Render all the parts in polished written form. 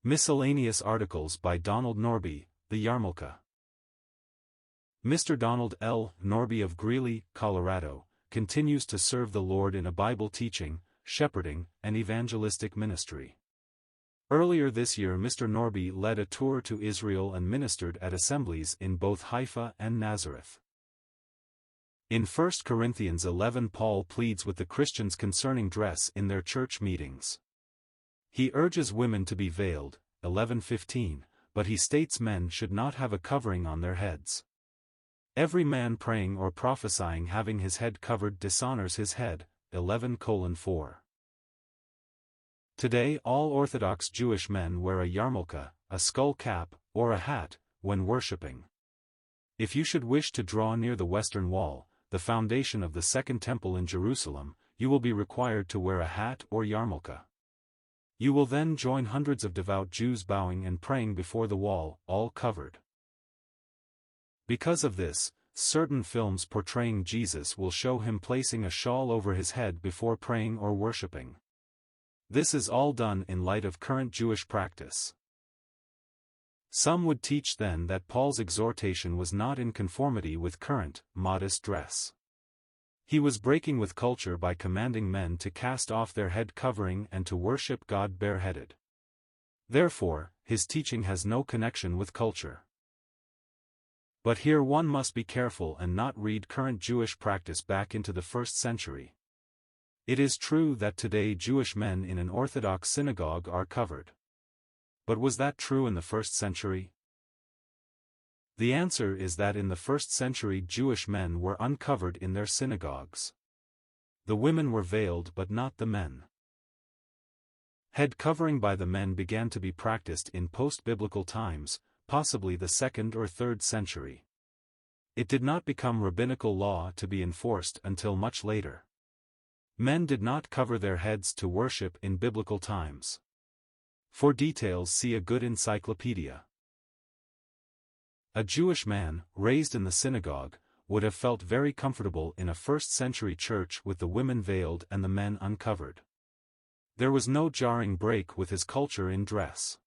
Miscellaneous articles by Donald Norbie, the Yarmulke. Mr. Donald L. Norbie of Greeley, Colorado, continues to serve the Lord in a Bible teaching, shepherding, and evangelistic ministry. Earlier this year Mr. Norbie led a tour to Israel and ministered at assemblies in both Haifa and Nazareth. In 1 Corinthians 11 Paul pleads with the Christians concerning dress in their church meetings. He urges women to be veiled, 11:15, but he states men should not have a covering on their heads. Every man praying or prophesying having his head covered dishonors his head, 11:4. Today all Orthodox Jewish men wear a yarmulke, a skull cap, or a hat, when worshipping. If you should wish to draw near the Western Wall, the foundation of the Second Temple in Jerusalem, you will be required to wear a hat or yarmulke. You will then join hundreds of devout Jews bowing and praying before the wall, all covered. Because of this, certain films portraying Jesus will show him placing a shawl over his head before praying or worshipping. This is all done in light of current Jewish practice. Some would teach then that Paul's exhortation was not in conformity with current, modest dress. He was breaking with culture by commanding men to cast off their head covering and to worship God bareheaded. Therefore, his teaching has no connection with culture. But here one must be careful and not read current Jewish practice back into the 1st century. It is true that today Jewish men in an Orthodox synagogue are covered. But was that true in the 1st century? The answer is that in the 1st century Jewish men were uncovered in their synagogues. The women were veiled but not the men. Head covering by the men began to be practiced in post-biblical times, possibly the 2nd or 3rd century. It did not become rabbinical law to be enforced until much later. Men did not cover their heads to worship in biblical times. For details see a good encyclopedia. A Jewish man, raised in the synagogue, would have felt very comfortable in a 1st century church with the women veiled and the men uncovered. There was no jarring break with his culture in dress.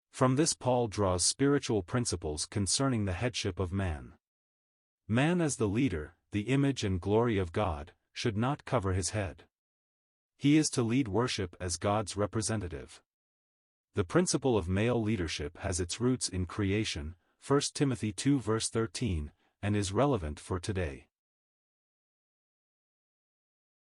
From this Paul draws spiritual principles concerning the headship of man. Man as the leader, the image and glory of God, should not cover his head. He is to lead worship as God's representative. The principle of male leadership has its roots in creation, 1 Timothy 2 verse 13, and is relevant for today.